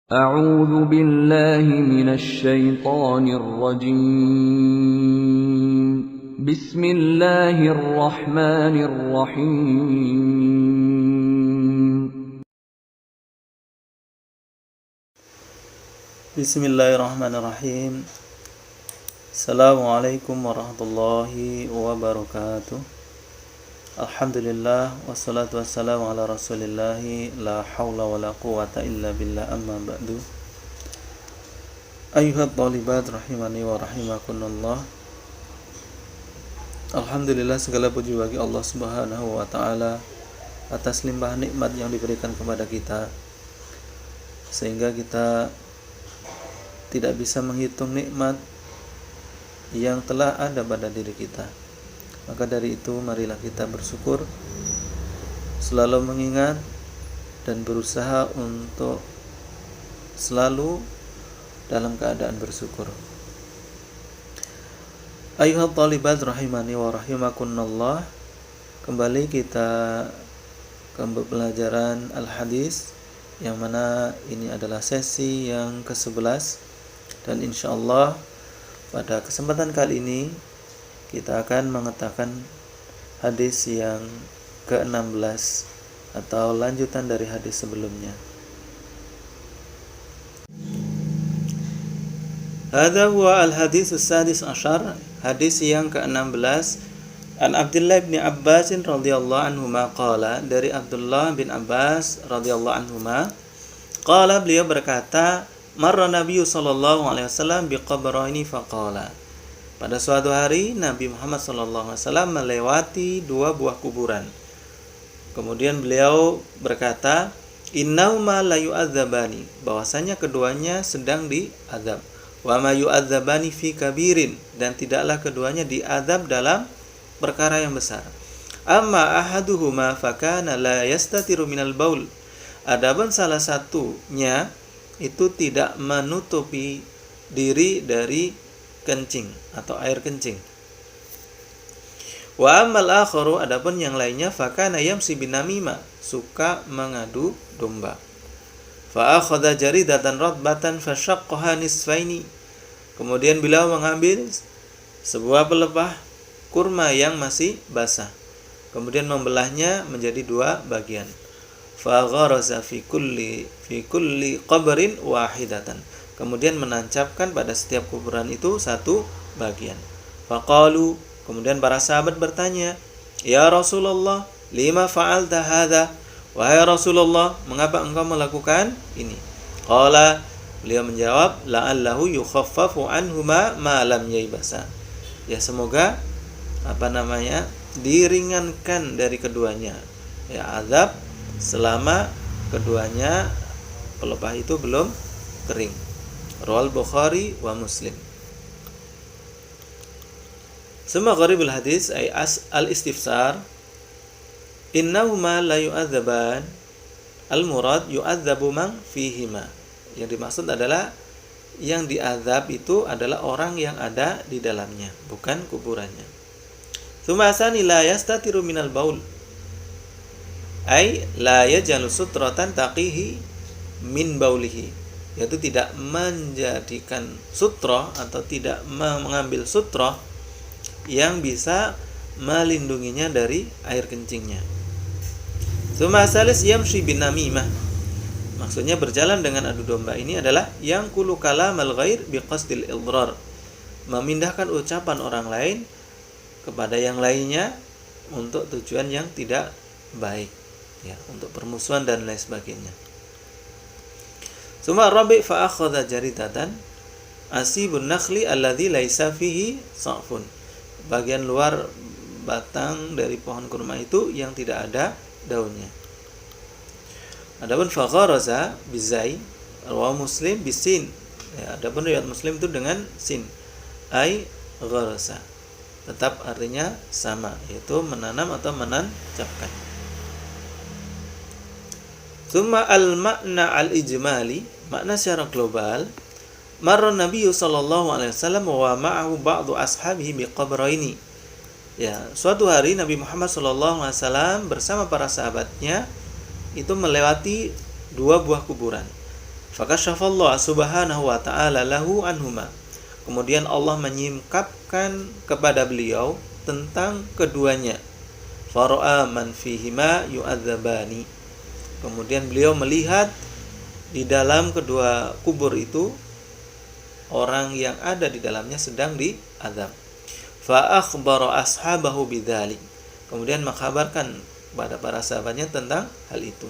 أعوذ بالله من الشيطان الرجيم بسم الله الرحمن الرحيم Bismillahirrahmanirrahim. Assalamualaikum warahmatullahi wabarakatuh. Alhamdulillah wassalatu wassalamu ala rasulillahi la hawla wa la quwata illa billah amma ba'du. Ayuhat talibat rahimani wa rahimakunallah. Alhamdulillah, segala puji bagi Allah subhanahu wa ta'ala atas limpah nikmat yang diberikan kepada kita, sehingga kita tidak bisa menghitung nikmat yang telah ada pada diri kita. Maka dari itu, marilah kita bersyukur, selalu mengingat dan berusaha untuk selalu dalam keadaan bersyukur. Ayuhat talibat rahimani wa rahimakunallah. Kembali kita ke pelajaran al-hadis, yang mana ini adalah sesi yang ke-11. Dan insyaallah pada kesempatan kali ini kita akan mengetakan hadis yang ke-16 atau lanjutan dari hadis sebelumnya. Hadza huwa al-hadis as-sadis asyar, hadis yang ke-16. An Abdullah bin Abbas radhiyallahu anhuma qala, dari Abdullah bin Abbas radhiyallahu anhuma qala, beliau berkata, marra Nabi sallallahu alaihi wasallam biqabraini faqala, pada suatu hari Nabi Muhammad sallallahu alaihi wasallam melewati dua buah kuburan. Kemudian beliau berkata, innahuma la yu'adzabani, bahwasanya keduanya sedang diazab. Wa ma yu'adzabani fi kabirin, dan tidaklah keduanya diazab dalam perkara yang besar. Amma ahaduhuma fakana la yastatiru minal baul, adapun salah satunya itu tidak menutupi diri dari kencing atau air kencing. Wa ammal akharu, adapun yang lainnya, fakana yamsi binamima, suka mengadu domba. Fa akhadha jaridatan ratbatan fashaqqaha nisfaini, kemudian beliau mengambil sebuah pelepah kurma yang masih basah, kemudian membelahnya menjadi dua bagian. Fa gharaza fi kulli qabrin wahidatan, kemudian menancapkan pada setiap kuburan itu satu bagian. Faqalu, kemudian para sahabat bertanya, ya Rasulullah, lima fa'alta hadza, wahai Rasulullah, mengapa engkau melakukan ini? Qala, beliau menjawab, la'allahu yukhaffafu anhuma ma lam yaibasa, ya semoga diringankan dari keduanya, ya azab selama keduanya pelepah itu belum kering. Rawal Bukhari wa Muslim. Summa gharibul hadis ay al-istifsar, innahuma la yu'adzaban, al-murad yu'adzabu man fihima, yang dimaksud adalah yang diazab itu adalah orang yang ada di dalamnya, bukan kuburannya. Summa asani la yastatiru minal baul, ay la yajalu sutratan taqihi min baulihi, yaitu tidak menjadikan sutra atau tidak mengambil sutra yang bisa melindunginya dari air kencingnya. Tsumma salis yamshi bin namimah, maksudnya berjalan dengan adu domba ini adalah yang kulu kalamal ghair biqasdil idrar, memindahkan ucapan orang lain kepada yang lainnya untuk tujuan yang tidak baik, ya, untuk permusuhan dan lain sebagainya. Suma rabi fa akhadha jaridatan asibun nakhli alladhi laisa fihi sa'fun, bagian luar batang dari pohon kurma itu yang tidak ada daunnya. Adapun fa gharaza bizai, rawi Muslim bisin, ya, adapun riwayat Muslim itu dengan sin, ai gharaza, tetap artinya sama, yaitu menanam atau menancapkan. Tsumma al-makna al-ijmali, makna secara global, marra Nabi sallallahu alaihi wasallam wa ma'ahu ba'du ashabihi biqabraini, ya, suatu hari Nabi Muhammad sallallahu alaihi wasallam bersama para sahabatnya itu melewati dua buah kuburan. Fakashafallahu subhanahu wa ta'ala lahu anhuma. Kemudian Allah menyingkapkan kepada beliau tentang keduanya. Fara'a man fihima yu'adzabani. Kemudian beliau melihat di dalam kedua kubur itu orang yang ada di dalamnya sedang diazab. Fa akhbara ashabahu bidzalik. Kemudian mengkabarkan kepada para sahabatnya tentang hal itu.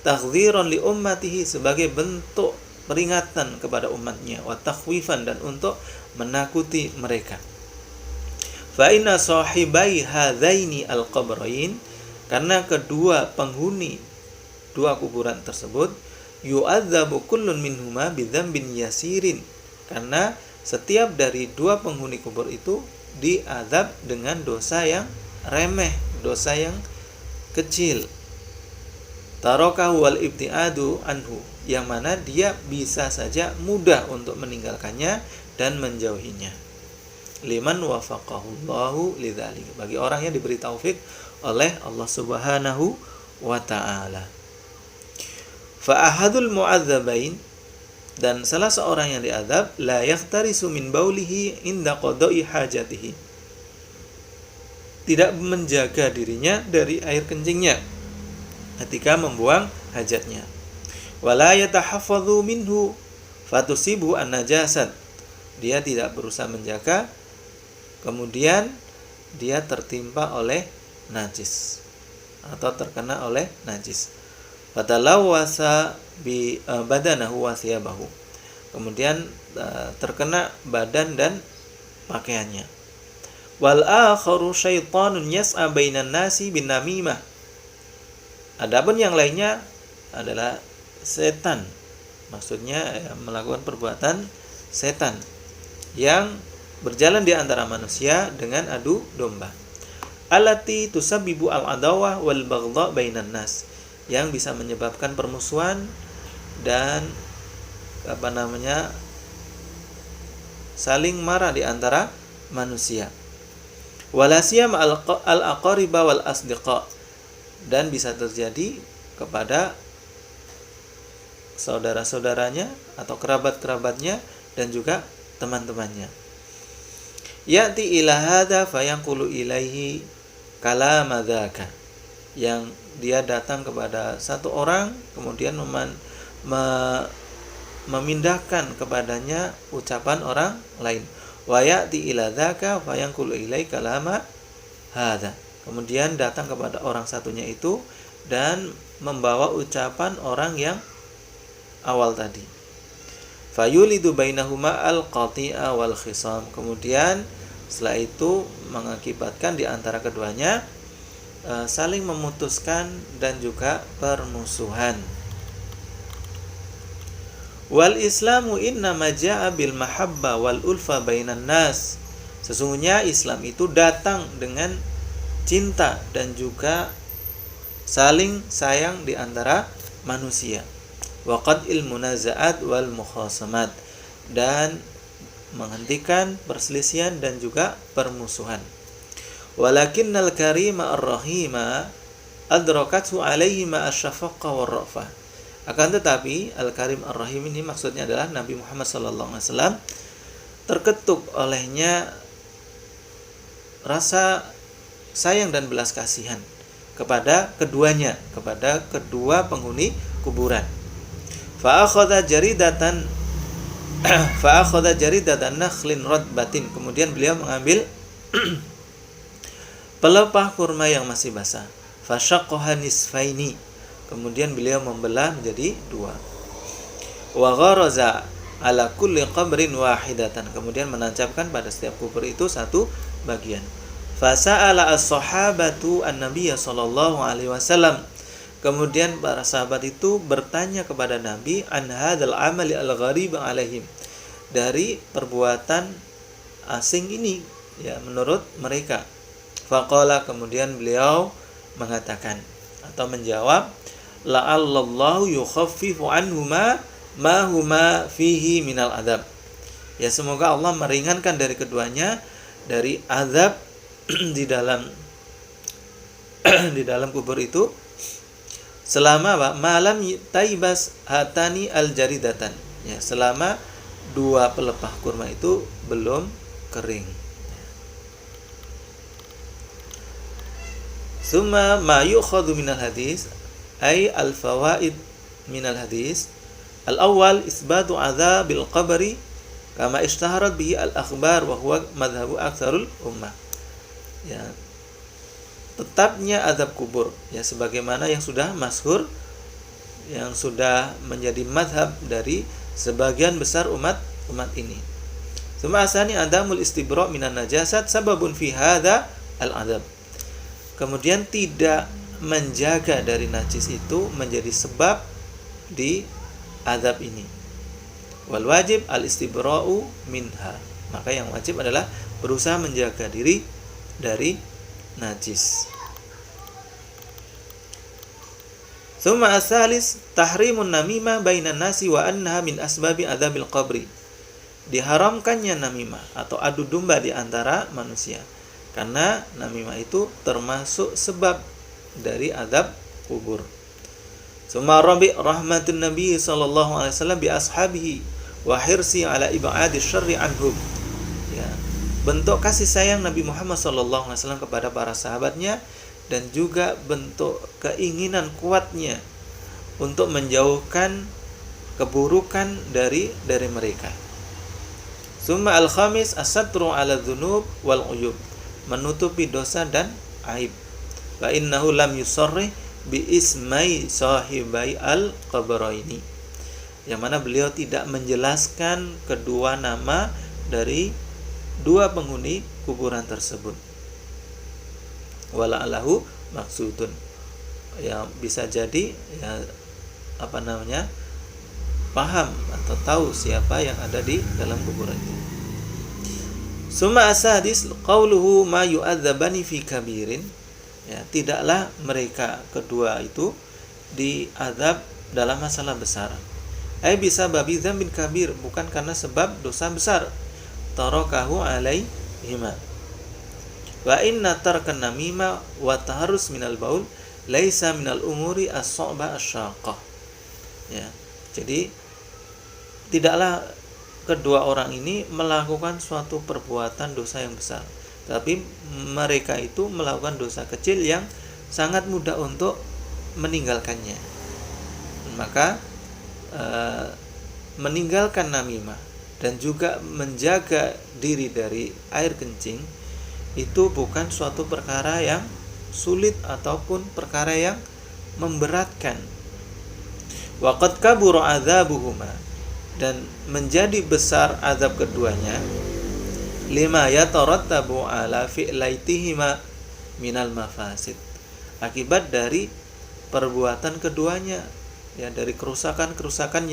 Taghdziran li ummatihi, sebagai bentuk peringatan kepada umatnya, wa takhwifan, dan untuk menakuti mereka. Fa inna sahibai hadzaini al-qabrain, karena kedua penghuni dua kuburan tersebut, yu'adzabu kullun minhuma bidzambin yasirin, karena setiap dari dua penghuni kubur itu diazab dengan dosa yang remeh, dosa yang kecil. Tarakahu wal ibtiadu anhu, yang mana dia bisa saja mudah untuk meninggalkannya dan menjauhinya. Liman wafaqahullahu lidzalik, bagi orang yang diberi taufik oleh Allah Subhanahu wa taala. Fa ahadul mu'adzabain, dan salah seorang yang diazab, la yahtarisu min baulihi inda qada'i hajatihi, tidak menjaga dirinya dari air kencingnya ketika membuang hajatnya. Wala yatahaffadhu minhu fatusibu an-najasat, dia tidak berusaha menjaga, kemudian dia tertimpa oleh najis atau terkena oleh najis. Fatalawwasa bi badanahu wa thiyabahu, kemudian terkena badan dan pakaiannya. Wal akharu syaitanun yas'a bainan nasi bin namimah, adapun yang lainnya adalah setan, maksudnya melakukan perbuatan setan yang berjalan di antara manusia dengan adu domba. Allati tusabbibu al-adawah wal baghdha bainan nas, yang bisa menyebabkan permusuhan dan saling marah di antara manusia. Walasiyam al-aqariba wal asdiqa, dan bisa terjadi kepada saudara-saudaranya atau kerabat-kerabatnya dan juga teman-temannya. Ya'ti ila hadza fayanqulu ilaihi kalama dzaka, yang dia datang kepada satu orang kemudian memindahkan kepadanya ucapan orang lain. Wa ya'ti ila dzaka fayanqulu ilaihi kalama hadza, kemudian datang kepada orang satunya itu dan membawa ucapan orang yang awal tadi. Fayulidu bainahuma al-qati'a wal khisam, kemudian setelah itu mengakibatkan di antara keduanya saling memutuskan dan juga permusuhan. Wal islamu innama ja'a bil mahabba wal ulfa bainan nas, sesungguhnya Islam itu datang dengan cinta dan juga saling sayang di antara manusia. Waqad'il munaza'at wal mukhasamat, dan menghentikan perselisihan dan juga permusuhan. Walakinnal karima ar-rahima adrakathu alaihi ma asyafaqqa war-ra'fah. Akan tetapi al-karim ar-rahim ini maksudnya adalah Nabi Muhammad SAW, terketuk olehnya rasa sayang dan belas kasihan kepada keduanya, kepada kedua penghuni kuburan. Fa akhadha jaridatan nakhlin radbatin, kemudian beliau mengambil pelepah kurma yang masih basah. Fa syaqqaha nisfaini, kemudian beliau membelah menjadi dua. Wa gharaza ala kulli qabrin wahidatan, kemudian menancapkan pada setiap kubur itu satu bagian. Fasa'ala as-sahabatu an-nabiyya sallallahu alaihi wasallam, kemudian para sahabat itu bertanya kepada Nabi an hadzal amali al-gharib alaihim, dari perbuatan asing ini ya menurut mereka. Faqala, kemudian beliau mengatakan atau menjawab, la'allallahu yukhaffifu anhuma ma huma fihi minal adab, ya semoga Allah meringankan dari keduanya dari azab di dalam kubur itu, selama apa? Malam taibas hatani al-jaridatan. Ya, selama dua pelepah kurma itu belum kering. Summa ma yukhadhu minal hadis ay al-fawaid minal hadis. Al-awwal isbatu adzabil qabri kama ishtaharat bihi al-akhbar wa huwa madhhabu aktsarul ummah. Ya, tetapnya azab kubur, ya sebagaimana yang sudah masyhur, yang sudah menjadi madhab dari sebagian besar umat ini. Summa asani adamul istibra' minan najasat sababun fi hadza al-azab. Kemudian tidak menjaga dari najis itu menjadi sebab di azab ini. Wal wajib al-istibra'u minha. Maka yang wajib adalah berusaha menjaga diri dari najis. Tsumma as-salis tahrimun namimah bainan nasi wa annaha min asbabi adzabil qabri. Diharamkannya namimah atau adu domba di antara manusia, karena namimah itu termasuk sebab dari azab kubur. Tsumma rabi rahmatun nabi sallallahu alaihi wasallam bi ashabihi wa hirsi ala ibadi syarri anhum. Ya, bentuk kasih sayang Nabi Muhammad sallallahu alaihi wasallam kepada para sahabatnya dan juga bentuk keinginan kuatnya untuk menjauhkan keburukan dari mereka. Summa al-khamis as-satru 'ala dzunub wal 'uyub, menutupi dosa dan aib. Fa innahu lam yusarrih bi ismai sahibai al-qabraini, yang mana beliau tidak menjelaskan kedua nama dari dua penghuni kuburan tersebut. Wala'allahu maksudun, ya bisa jadi ya paham atau tahu siapa yang ada di dalam kuburan itu. Summa asadis qauluhu ma yu'adzabani fi kabirin, ya tidaklah mereka kedua itu diazab dalam masalah besar. Ai bisa babi dzambin kabir, bukan karena sebab dosa besar. Tarakahu alaihima. Wa inna tarkan namima wa taharrus minal baul laisa minal umuri as-sa'bah asy-syaqqah. Ya. Jadi tidaklah kedua orang ini melakukan suatu perbuatan dosa yang besar, tapi mereka itu melakukan dosa kecil yang sangat mudah untuk meninggalkannya. Maka meninggalkan namimah dan juga menjaga diri dari air kencing itu bukan suatu perkara yang sulit ataupun perkara yang memberatkan. Wa qad kabura adzabuhuma, dan menjadi besar azab keduanya, lima yatarattabu ala fi'laitihima minal mafasid, akibat dari perbuatan keduanya, ya dari kerusakan-kerusakan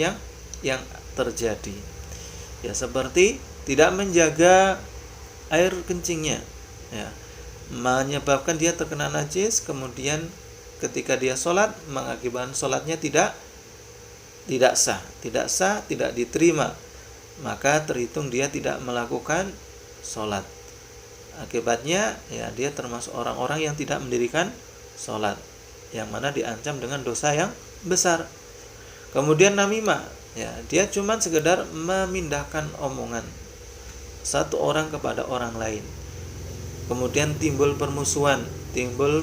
yang terjadi. Ya seperti tidak menjaga air kencingnya, ya menyebabkan dia terkena najis, kemudian ketika dia sholat mengakibatkan sholatnya tidak sah, tidak diterima, maka terhitung dia tidak melakukan sholat. Akibatnya ya dia termasuk orang-orang yang tidak mendirikan sholat, yang mana diancam dengan dosa yang besar. Kemudian namimah, ya dia cuma sekedar memindahkan omongan satu orang kepada orang lain, kemudian timbul permusuhan, timbul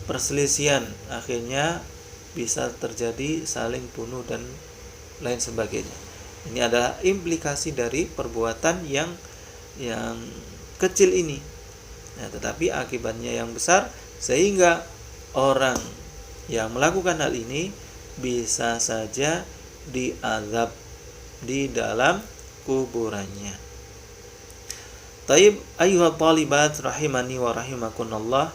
perselisihan, akhirnya bisa terjadi saling bunuh dan lain sebagainya. Ini adalah implikasi dari perbuatan yang kecil ini, ya, tetapi akibatnya yang besar, sehingga orang yang melakukan hal ini bisa saja diazab di dalam kuburannya. Taib ayyuhat talibat rahimani wa rahimakunallah.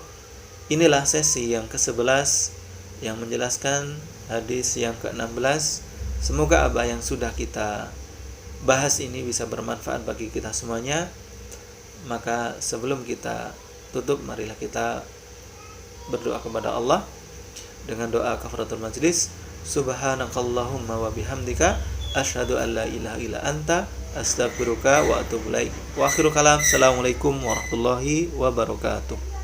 Inilah sesi yang ke-11 yang menjelaskan hadis yang ke-16. Semoga apa yang sudah kita bahas ini bisa bermanfaat bagi kita semuanya. Maka sebelum kita tutup, marilah kita berdoa kepada Allah dengan doa kafaratul majlis. Subhanakallahumma wa bihamdika asyhadu an la ilaha illa anta astaghfiruka wa atubu ilaik. Wa akhiru kalam. Assalamualaikum warahmatullahi wabarakatuh.